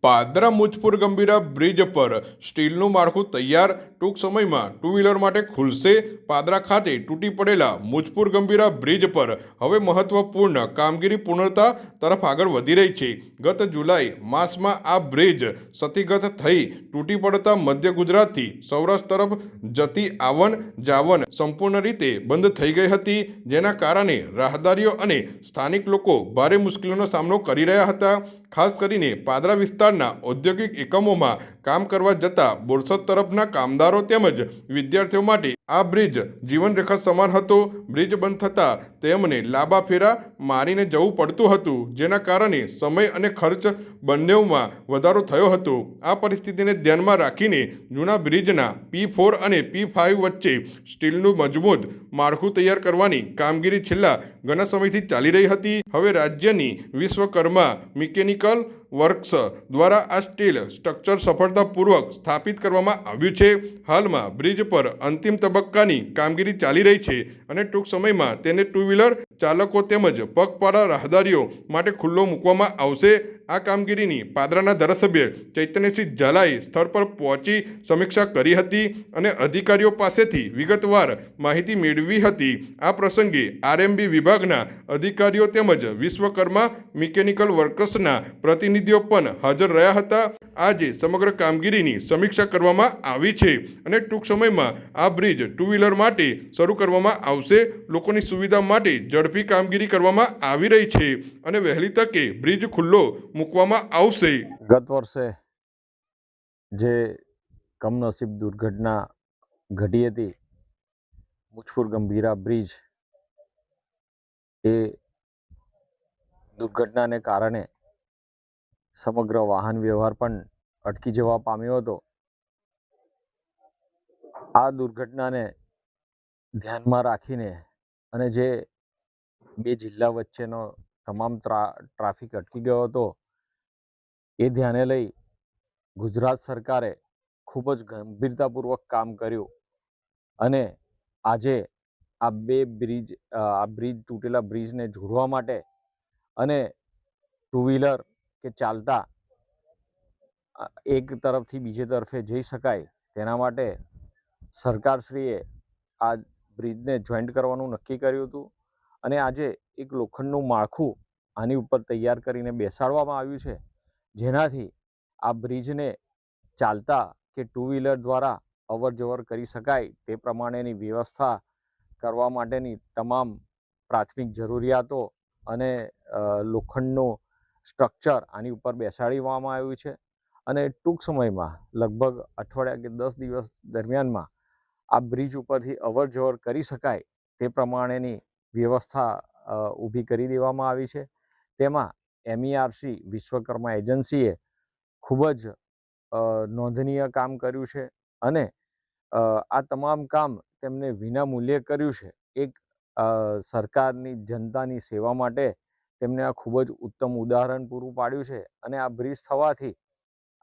Padra Mujpur Gambhira bridge પર સ્ટીલનું માળખું તૈયાર, ટૂંક સમયમાં ટુ વ્હીલર માટે ખુલશે. પાદરા ખાતે તૂટી પડેલા મુજપુર ગંભીરા બ્રિજ પર હવે મહત્વપૂર્ણ કામગીરી પૂર્ણતા તરફ આગળ વધી રહી છે. ગત જુલાઈ માસમાં આ બ્રિજ ક્ષતિગ્રસ્ત થઈ તૂટી પડતા મધ્ય ગુજરાતથી સૌરાષ્ટ્ર તરફ જતી આવન જાવન સંપૂર્ણ રીતે બંધ થઈ ગઈ હતી, જેના કારણે રાહદારીઓ અને સ્થાનિક લોકો ભારે મુશ્કેલીનો સામનો કરી રહ્યા હતા. ખાસ કરીને પાદરા વિસ્તારના ઔદ્યોગિક એકમોમાં કામ કરવા જતા બોરસદ તરફના કામદારો તેમજ વિદ્યાર્થીઓ માટે આ બ્રિજ જીવનરેખા સમાન હતો. બ્રિજ બંધ થતાં તેમને લાંબા ફેરા મારીને જવું પડતું હતું, જેના કારણે સમય અને ખર્ચ બંનેમાં વધારો થયો હતો. આ પરિસ્થિતિને ધ્યાનમાં રાખીને જૂના બ્રિજના P4 અને P5 વચ્ચે સ્ટીલનું મજબૂત માળખું તૈયાર કરવાની કામગીરી છેલ્લા ઘણા સમયથી ચાલી રહી હતી. હવે રાજ્યની વિશ્વકર્મા મિકેનિકલ વર્ક્સ દ્વારા આ સ્ટીલ સ્ટ્રક્ચર સફળતાપૂર્વક સ્થાપિત કરવામાં આવ્યું છે. હાલમાં બ્રિજ પર અંતિમ તબક્કાની કામગીરી ચાલી રહી છે અને ટૂંક સમયમાં તેને ટુ વ્હીલર ચાલકો તેમજ પગપાળા રાહદારીઓ માટે ખુલ્લો મૂકવામાં આવશે. આ કામગીરીની પાદરાના ધારાસભ્ય ચૈતન્યસિંહ ઝાલાએ સ્થળ પર પહોંચી સમીક્ષા કરી હતી અને અધિકારીઓ પાસેથી વિગતવાર માહિતી મેળવી હતી. આ પ્રસંગે RMB વિભાગના અધિકારીઓ તેમજ વિશ્વકર્મા મિકેનિકલ વર્કર્સના પ્રતિનિધિઓ પણ હાજર રહ્યા હતા. આજે સમગ્ર કામગીરીની સમીક્ષા કરવામાં આવી છે અને ટૂંક સમયમાં આ બ્રિજ ટુ વ્હીલર માટે શરૂ કરવામાં આવશે. લોકોની સુવિધા માટે ઝડપી કામગીરી કરવામાં આવી રહી છે અને વહેલી તકે બ્રિજ ખુલ્લો મૂકવામાં આવશે. ગત વર્ષે જે કમનસીબ દુર્ઘટના ઘટી હતી મુજપુર ગંભીરા બ્રિજ, એ દુર્ઘટનાને કારણે સમગ્ર વાહન વ્યવહાર પણ અટકી જવા પામ્યો હતો. આ દુર્ઘટનાને ધ્યાનમાં રાખીને અને જે બે જિલ્લા વચ્ચેનો તમામ ટ્રાફિક અટકી ગયો હતો, એ ધ્યાને લઈ ગુજરાત સરકારે ખૂબ જ ગંભીરતાપૂર્વક કામ કર્યું અને આજે આ બ્રિજ તૂટેલા બ્રિજને જોડવા માટે અને ટુ વ્હીલર કે ચાલતા એક તરફથી બીજે તરફે જઈ શકાય તેના માટે સરકારશ્રીએ આ બ્રિજને જોઈન્ટ કરવાનું નક્કી કર્યું હતું અને આજે એક લોખંડનું માળખું આની ઉપર તૈયાર કરીને બેસાડવામાં આવ્યું છે, જેનાથી આ બ્રિજને ચાલતા કે ટુ વ્હીલર દ્વારા અવર જવર કરી શકાય તે પ્રમાણેની વ્યવસ્થા કરવા માટેની તમામ પ્રાથમિક જરૂરિયાતો અને લોખંડનું સ્ટ્રક્ચર આની ઉપર બેસાડવામાં આવ્યું છે અને ટૂંક સમયમાં લગભગ અઠવાડિયા કે 10 દિવસ દરમિયાનમાં આ બ્રિજ ઉપરથી અવર જવર કરી શકાય તે પ્રમાણેની વ્યવસ્થા ઊભી કરી દેવામાં આવી છે. તેમાં MERC વિશ્વકર્મા એજન્સીએ ખૂબ જ નોંધનીય કામ કર્યું છે અને આ તમામ કામ તેમને વિના મૂલ્યે કર્યું છે. એક સરકારની જનતાની સેવા માટે તેમને આ ખૂબ જ ઉત્તમ ઉદાહરણ પૂરું પાડ્યું છે અને આ બ્રિજ થવાથી,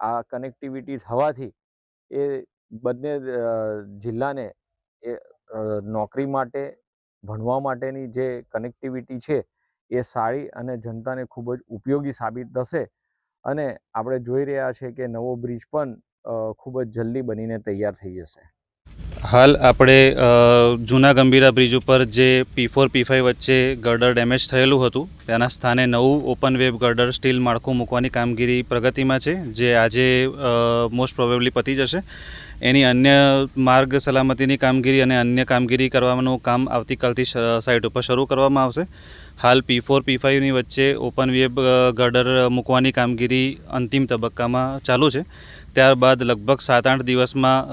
આ કનેક્ટિવિટી થવાથી એ બંને જિલ્લાને એ નોકરી માટે, ભણવા માટેની જે કનેક્ટિવિટી છે એ સારી અને જનતાને ખૂબ જ ઉપયોગી સાબિત થશે અને આપણે જોઈ રહ્યા છીએ કે નવો બ્રિજ પણ ખૂબ જ જલ્દી બનીને તૈયાર થઈ જશે. હાલ આપણે જૂના ગંભીરા બ્રિજ ઉપર જે P4 P5 વચ્ચે ગર્ડર ડેમેજ થયેલું હતું તેના સ્થાને નવું ઓપન વેબ ગર્ડર સ્ટીલ માળખું મૂકવાની કામગીરી પ્રગતિમાં છે, જે આજે મોસ્ટ પ્રોબેબલી પતી જશે. એની અન્ય માર્ગ સલામતીની કામગીરી અને અન્ય કામગીરી કરવાનું કામ આવતીકાલથી સાઇટ ઉપર શરૂ કરવામાં આવશે. હાલ P4 P5ની વચ્ચે ઓપન વેબ ગર્ડર મૂકવાની કામગીરી અંતિમ તબક્કામાં ચાલુ છે. ત્યારબાદ લગભગ 7-8 દિવસમાં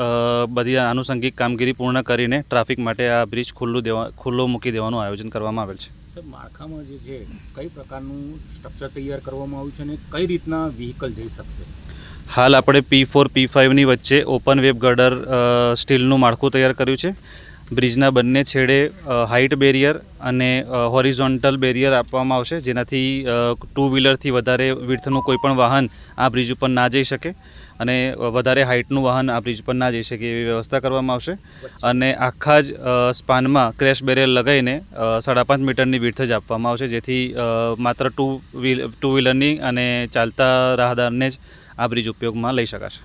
બધી આનુષંગિક કામગીરી પૂર્ણ કરીને ટ્રાફિક માટે આ બ્રિજ ખુલ્લો મૂકી દેવાનું આયોજન કરવામાં આવેલ છે. સર, માળખામાં જે છે કઈ પ્રકારનું સ્ટ્રક્ચર તૈયાર કરવામાં આવ્યું છે અને કઈ રીતના વ્હીકલ જઈ શકશે? હાલ આપણે P4 P5ની વચ્ચે ઓપન વેબ ગર્ડર સ્ટીલનું માળખું તૈયાર કર્યું છે બ્રિજના બંને છેડે હાઇટ બેરિયર અને હોરિઝોન્ટલ બેરિયર આપવામાં આવશે, જેનાથી 2 વ્હીલરથી વધારે વિડ્થનું કોઈ પણ વાહન આ બ્રિજ ઉપર ના જઈ શકે અને વધારે હાઇટનું વાહન આ બ્રિજ પર ના જઈ શકે એવી વ્યવસ્થા કરવામાં આવશે. અને આખા જ સ્પાનમાં ક્રેશ બેરિયર લગાવીને 5.5 મીટરની વિડ્થ જ આપવામાં આવશે, જેથી માત્ર ટુ વ્હીલરની અને ચાલતા રાહદારને જ આ બ્રિજ ઉપયોગમાં લઈ શકાશે.